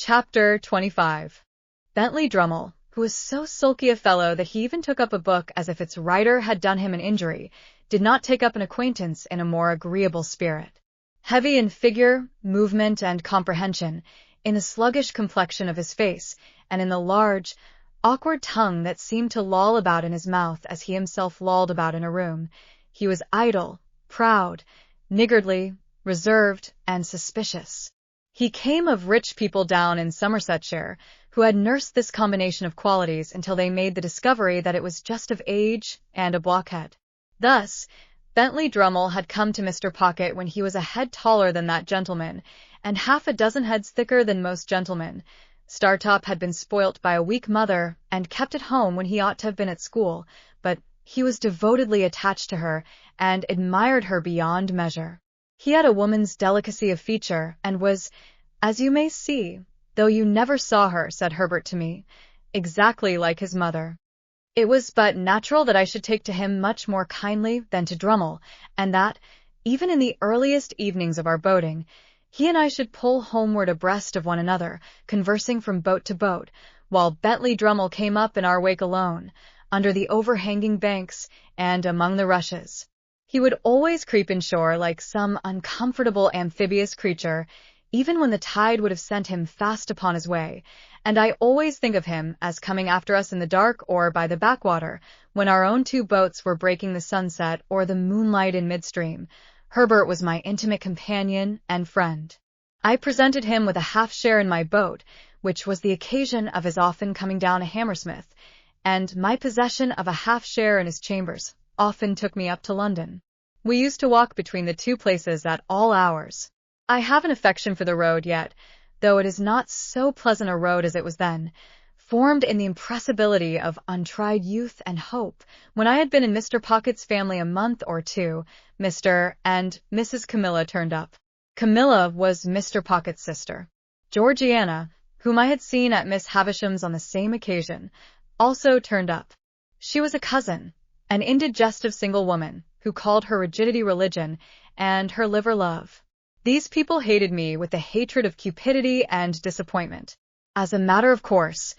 Chapter 25. Bentley Drummle, who was so sulky a fellow that he even took up a book as if its writer had done him an injury, did not take up an acquaintance in a more agreeable spirit. Heavy in figure, movement, and comprehension, in the sluggish complexion of his face, and in the large, awkward tongue that seemed to loll about in his mouth as he himself lolled about in a room, he was idle, proud, niggardly, reserved, and suspicious. He came of rich people down in Somersetshire, who had nursed this combination of qualities until they made the discovery that it was just of age and a blockhead. Thus, Bentley Drummle had come to Mr. Pocket when he was a head taller than that gentleman, and half a dozen heads thicker than most gentlemen. Startop had been spoilt by a weak mother and kept at home when he ought to have been at school, but he was devotedly attached to her and admired her beyond measure. He had a woman's delicacy of feature and was, as you may see, though you never saw her, said Herbert to me, exactly like his mother. It was but natural that I should take to him much more kindly than to Drummle, and that, even in the earliest evenings of our boating, he and I should pull homeward abreast of one another, conversing from boat to boat, while Bentley Drummle came up in our wake alone, under the overhanging banks and among the rushes. He would always creep inshore like some uncomfortable amphibious creature, even when the tide would have sent him fast upon his way, and I always think of him as coming after us in the dark or by the backwater, when our own two boats were breaking the sunset or the moonlight in midstream. Herbert was my intimate companion and friend. I presented him with a half-share in my boat, which was the occasion of his often coming down to Hammersmith, and my possession of a half-share in his chambers often took me up to London. We used to walk between the two places at all hours. I have an affection for the road yet, though it is not so pleasant a road as it was then, formed in the impressibility of untried youth and hope. When I had been in Mr. Pocket's family a month or two, Mr. and Mrs. Camilla turned up. Camilla was Mr. Pocket's sister. Georgiana, whom I had seen at Miss Havisham's on the same occasion, also turned up. She was a cousin, an indigestive single woman, who called her rigidity religion and her liver love. These people hated me with the hatred of cupidity and disappointment. As a matter of course,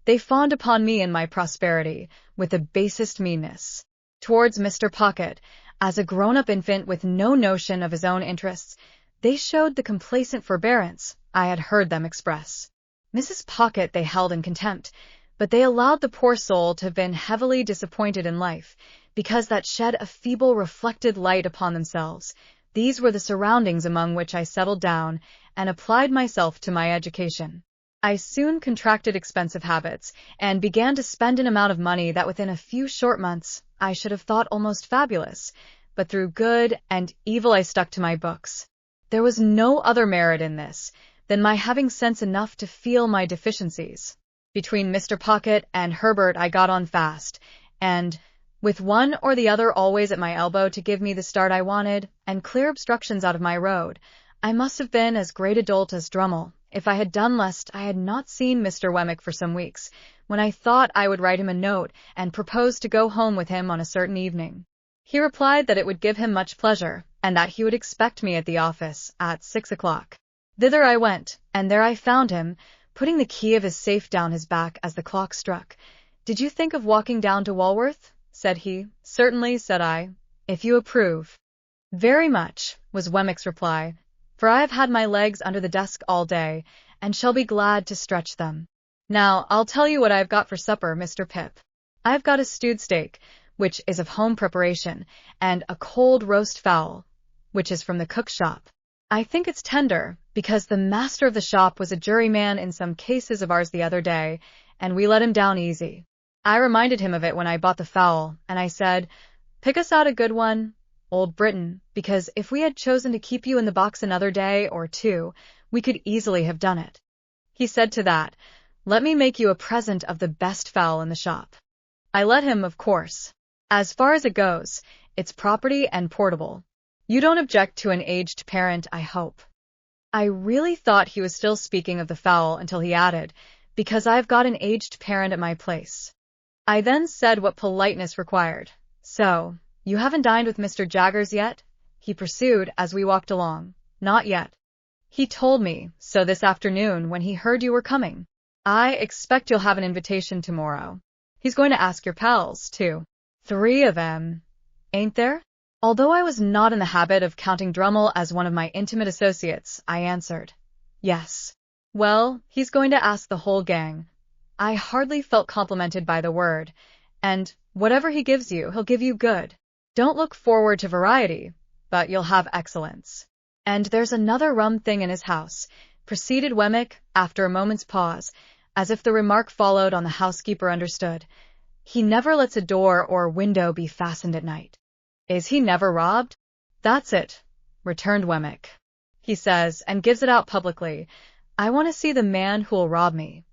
they fawned upon me in my prosperity with the basest meanness. Towards Mr. Pocket, as a grown-up infant with no notion of his own interests, they showed the complacent forbearance I had heard them express. Mrs. Pocket they held in contempt, but they allowed the poor soul to have been heavily disappointed in life, because that shed a feeble reflected light upon themselves. These were the surroundings among which I settled down and applied myself to my education. I soon contracted expensive habits and began to spend an amount of money that within a few short months I should have thought almost fabulous, but through good and evil I stuck to my books. There was no other merit in this than my having sense enough to feel my deficiencies. Between Mr. Pocket and Herbert I got on fast, and, with one or the other always at my elbow to give me the start I wanted and clear obstructions out of my road, I must have been as great a dolt as Drummle, if I had done lest I had not seen Mr. Wemmick for some weeks, when I thought I would write him a note and propose to go home with him on a certain evening. He replied that it would give him much pleasure, and that he would expect me at the office at 6 o'clock. Thither I went, and there I found him, putting the key of his safe down his back as the clock struck. "Did you think of walking down to Walworth?" said he. "Certainly," said I, "if you approve." "Very much," was Wemmick's reply, "for I have had my legs under the desk all day, and shall be glad to stretch them. Now, I'll tell you what I have got for supper, Mr. Pip. I have got a stewed steak, which is of home preparation, and a cold roast fowl, which is from the cook's shop. I think it's tender, because the master of the shop was a juryman in some cases of ours the other day, and we let him down easy. I reminded him of it when I bought the fowl, and I said, 'Pick us out a good one, Old Briton, because if we had chosen to keep you in the box another day or two, we could easily have done it.' He said to that, 'Let me make you a present of the best fowl in the shop.' I let him, of course. As far as it goes, it's property and portable. You don't object to an aged parent, I hope." I really thought he was still speaking of the fowl until he added, "Because I've got an aged parent at my place." I then said what politeness required. "So, you haven't dined with Mr. Jaggers yet?" he pursued as we walked along. "Not yet." He told me so this afternoon when he heard you were coming. I expect you'll have an invitation tomorrow. He's going to ask your pals, too. 3 of them, ain't there? Although I was not in the habit of counting Drummle as one of my intimate associates, I answered, yes. Well, he's going to ask the whole gang. I hardly felt complimented by the word, and whatever he gives you, he'll give you good. Don't look forward to variety, but you'll have excellence. And there's another rum thing in his house, proceeded Wemmick after a moment's pause, as if the remark followed on the housekeeper understood. He never lets a door or window be fastened at night. Is he never robbed? That's it, returned Wemmick. He says, and gives it out publicly, I want to see the man who'll rob me.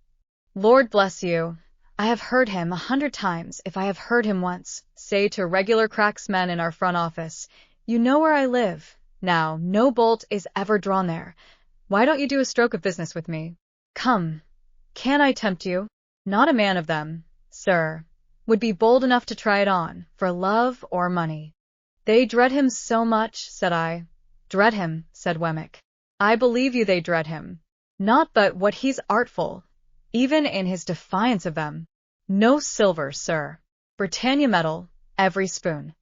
Lord bless you, I have heard him 100 times, if I have heard him once, say to regular cracksmen in our front office, you know where I live. Now, no bolt is ever drawn there. Why don't you do a stroke of business with me? Come, can I tempt you? Not a man of them, sir, would be bold enough to try it on, for love or money. They dread him so much, said I. Dread him, said Wemmick. I believe you they dread him. Not but what he's artful, even in his defiance of them. No silver, sir. Britannia metal, every spoon.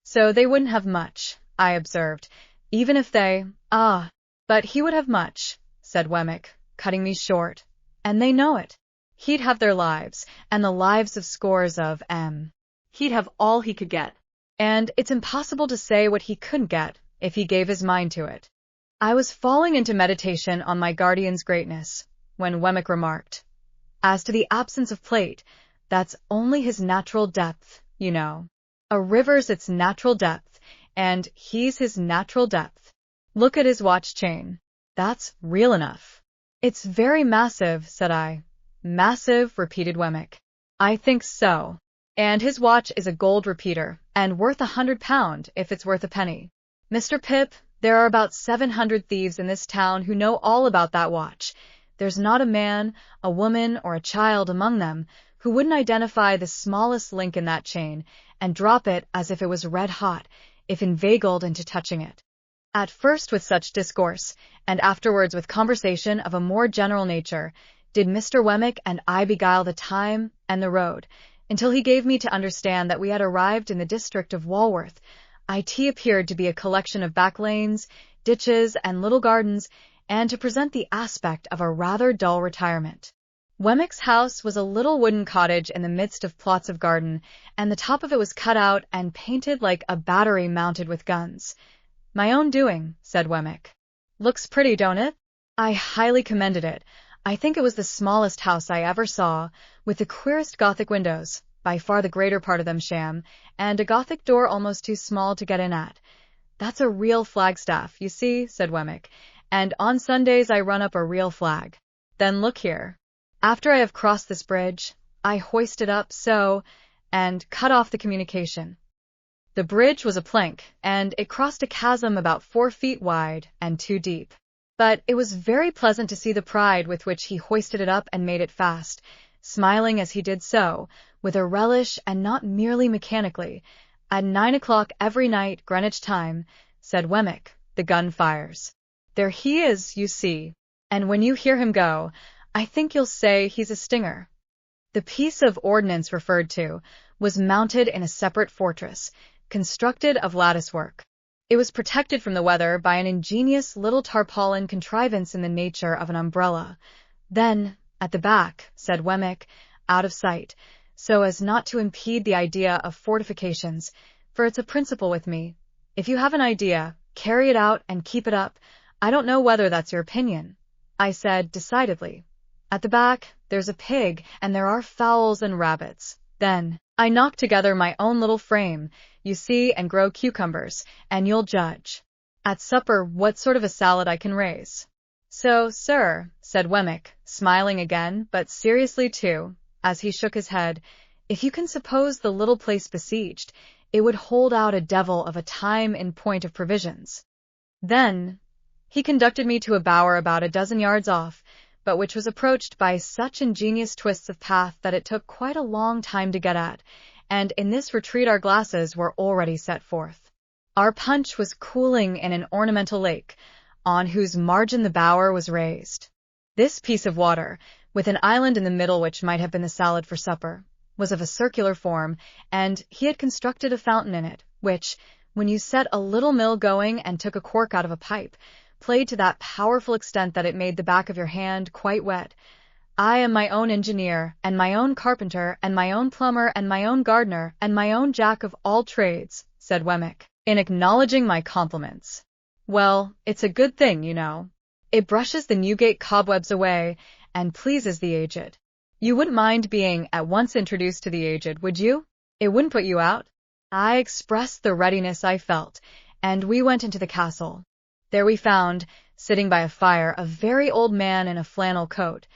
So they wouldn't have much, I observed, even if they, but he would have much, said Wemmick, cutting me short, and they know it. He'd have their lives, and the lives of scores of He'd have all he could get. And it's impossible to say what he couldn't get, if he gave his mind to it. I was falling into meditation on my guardian's greatness, when Wemmick remarked, as to the absence of plate, that's only his natural depth, you know. A river's its natural depth, and he's his natural depth. Look at his watch chain. That's real enough. It's very massive, said I. Massive, repeated Wemmick. I think so. And his watch is a gold repeater, and worth £100 if it's worth a penny. Mr. Pip, there are about 700 thieves in this town who know all about that watch. There's not a man, a woman, or a child among them who wouldn't identify the smallest link in that chain and drop it as if it was red hot, if inveigled into touching it. At first with such discourse, and afterwards with conversation of a more general nature, did Mr. Wemmick and I beguile the time and the road, until he gave me to understand that we had arrived in the district of Walworth. It appeared to be a collection of back lanes, ditches, and little gardens, and to present the aspect of a rather dull retirement. Wemmick's house was a little wooden cottage in the midst of plots of garden, and the top of it was cut out and painted like a battery mounted with guns. My own doing, said Wemmick. Looks pretty, don't it? I highly commended it. I think it was the smallest house I ever saw, with the queerest Gothic windows, by far the greater part of them sham, and a Gothic door almost too small to get in at. That's a real flagstaff, you see, said Wemmick, and on Sundays I run up a real flag. Then look here. After I have crossed this bridge, I hoist it up so, and cut off the communication. The bridge was a plank, and it crossed a chasm about 4 feet wide and 2 deep. But it was very pleasant to see the pride with which he hoisted it up and made it fast, smiling as he did so, with a relish and not merely mechanically. At 9 o'clock every night, Greenwich time, said Wemmick, the gun fires. There he is, you see, and when you hear him go, I think you'll say he's a stinger. The piece of ordnance referred to was mounted in a separate fortress, constructed of lattice work. It was protected from the weather by an ingenious little tarpaulin contrivance in the nature of an umbrella. Then, at the back, said Wemmick, out of sight, so as not to impede the idea of fortifications, for it's a principle with me. If you have an idea, carry it out and keep it up. I don't know whether that's your opinion. I said decidedly. At the back, there's a pig, and there are fowls and rabbits. Then, I knock together my own little frame, you see, and grow cucumbers, and you'll judge. At supper, what sort of a salad I can raise. So, sir, said Wemmick, smiling again, but seriously too, as he shook his head, if you can suppose the little place besieged, it would hold out a devil of a time in point of provisions. Then, he conducted me to a bower about a dozen yards off, but which was approached by such ingenious twists of path that it took quite a long time to get at, and in this retreat our glasses were already set forth. Our punch was cooling in an ornamental lake. on whose margin the bower was raised. This piece of water, with an island in the middle which might have been the salad for supper, was of a circular form, and he had constructed a fountain in it, which, when you set a little mill going and took a cork out of a pipe, played to that powerful extent that it made the back of your hand quite wet. I am my own engineer, and my own carpenter, and my own plumber, and my own gardener, and my own jack of all trades, said Wemmick, in acknowledging my compliments. Well, it's a good thing, you know. It brushes the Newgate cobwebs away, and pleases the aged. You wouldn't mind being at once introduced to the aged, would you? It wouldn't put you out? I expressed the readiness I felt, and we went into the castle. There we found, sitting by a fire, a very old man in a flannel coat,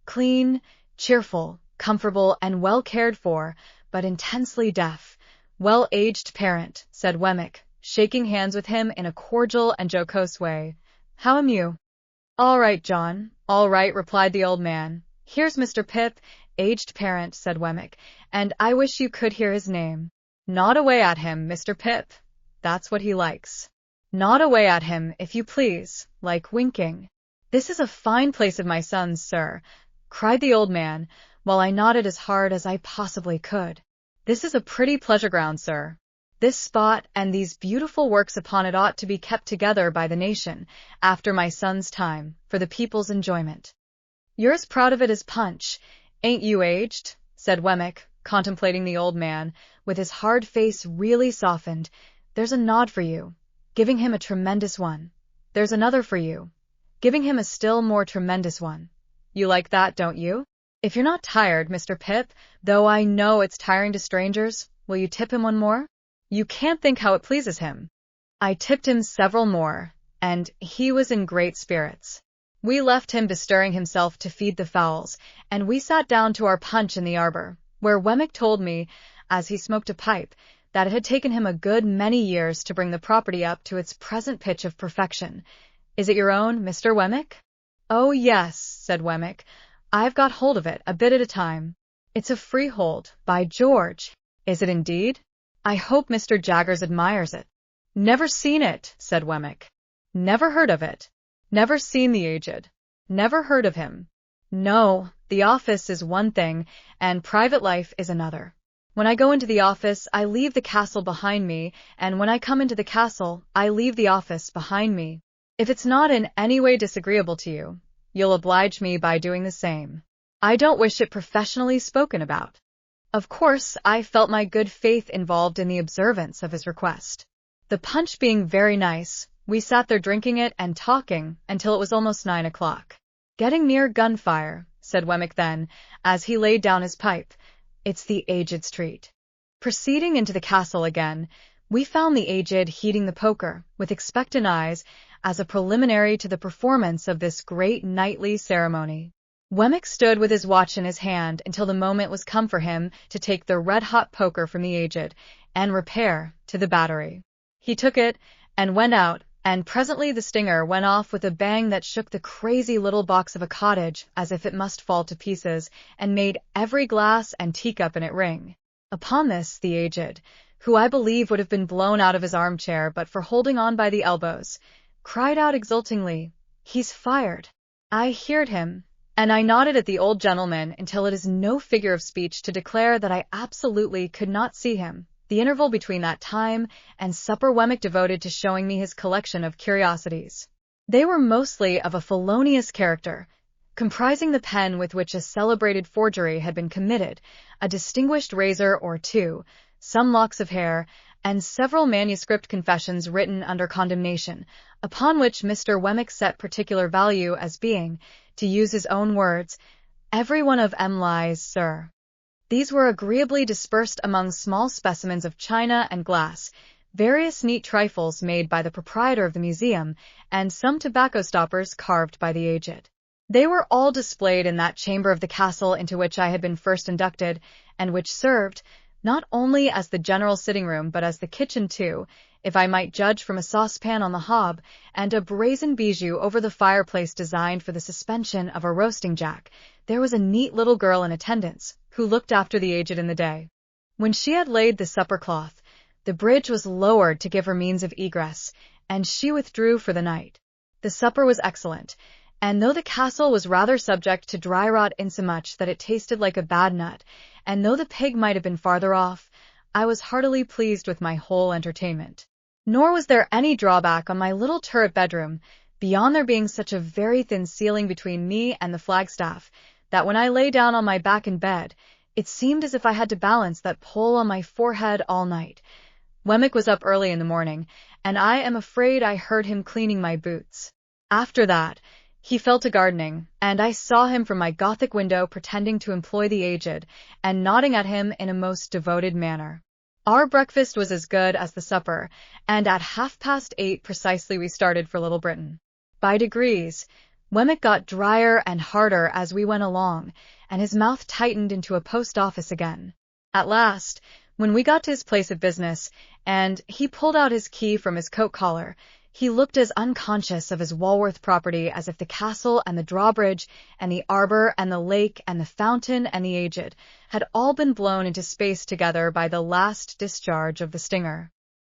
clean, cheerful, comfortable, and well cared for, but intensely deaf. Well-aged parent, said Wemmick, shaking hands with him in a cordial and jocose way. How am you? All right, John, all right, replied the old man. Here's Mr. Pip, aged parent, said Wemmick, and I wish you could hear his name. Nod away at him, Mr. Pip. That's what he likes. Nod away at him, if you please, like winking. This is a fine place of my son's, sir, cried the old man, while I nodded as hard as I possibly could. This is a pretty pleasure ground, sir. This spot and these beautiful works upon it ought to be kept together by the nation, after my son's time, for the people's enjoyment. You're as proud of it as Punch, ain't you, aged? Said Wemmick, contemplating the old man, with his hard face really softened. There's a nod for you, giving him a tremendous one. There's another for you, giving him a still more tremendous one. You like that, don't you? If you're not tired, Mr. Pip, though I know it's tiring to strangers, will you tip him one more? You can't think how it pleases him. I tipped him several more, and he was in great spirits. We left him bestirring himself to feed the fowls, and we sat down to our punch in the arbor, where Wemmick told me, as he smoked a pipe, that it had taken him a good many years to bring the property up to its present pitch of perfection. Is it your own, Mr. Wemmick? Oh, yes, said Wemmick. I've got hold of it, a bit at a time. It's a freehold, by George. Is it indeed? I hope Mr. Jaggers admires it. Never seen it, said Wemmick. Never heard of it. Never seen the aged. Never heard of him. No, the office is one thing, and private life is another. When I go into the office, I leave the castle behind me, and when I come into the castle, I leave the office behind me. If it's not in any way disagreeable to you, you'll oblige me by doing the same. I don't wish it professionally spoken about. Of course, I felt my good faith involved in the observance of his request. The punch being very nice, we sat there drinking it and talking until it was almost 9 o'clock. Getting near gunfire, said Wemmick then, as he laid down his pipe. It's the aged's treat. Proceeding into the castle again, we found the aged heating the poker, with expectant eyes, as a preliminary to the performance of this great nightly ceremony. Wemmick stood with his watch in his hand until the moment was come for him to take the red-hot poker from the aged and repair to the battery. He took it and went out, and presently the stinger went off with a bang that shook the crazy little box of a cottage as if it must fall to pieces, and made every glass and teacup in it ring. Upon this the aged, who I believe would have been blown out of his armchair but for holding on by the elbows, cried out exultingly, "He's fired!" I heard him, and I nodded at the old gentleman until it is no figure of speech to declare that I absolutely could not see him. The interval between that time and supper Wemmick devoted to showing me his collection of curiosities. They were mostly of a felonious character, comprising the pen with which a celebrated forgery had been committed, a distinguished razor or two, some locks of hair, and several manuscript confessions written under condemnation, upon which Mr. Wemmick set particular value as being, to use his own words, "every one of 'em lies, sir." These were agreeably dispersed among small specimens of china and glass, various neat trifles made by the proprietor of the museum, and some tobacco stoppers carved by the aged. They were all displayed in that chamber of the castle into which I had been first inducted, and which served, not only as the general sitting-room but as the kitchen too, if I might judge from a saucepan on the hob, and a brazen bijou over the fireplace designed for the suspension of a roasting-jack. There was a neat little girl in attendance, who looked after the aged in the day. When she had laid the supper-cloth, the bridge was lowered to give her means of egress, and she withdrew for the night. The supper was excellent, and though the castle was rather subject to dry rot insomuch that it tasted like a bad nut, and though the pig might have been farther off, I was heartily pleased with my whole entertainment. Nor was there any drawback on my little turret bedroom, beyond there being such a very thin ceiling between me and the flagstaff, that when I lay down on my back in bed, it seemed as if I had to balance that pole on my forehead all night. Wemmick was up early in the morning, and I am afraid I heard him cleaning my boots. After that, he fell to gardening, and I saw him from my Gothic window pretending to employ the aged, and nodding at him in a most devoted manner. Our breakfast was as good as the supper, and at 8:30 precisely we started for Little Britain. By degrees, Wemmick got drier and harder as we went along, and his mouth tightened into a post-office again. At last, when we got to his place of business, and he pulled out his key from his coat collar, he looked as unconscious of his Walworth property as if the castle and the drawbridge and the arbor and the lake and the fountain and the aged had all been blown into space together by the last discharge of the stinger.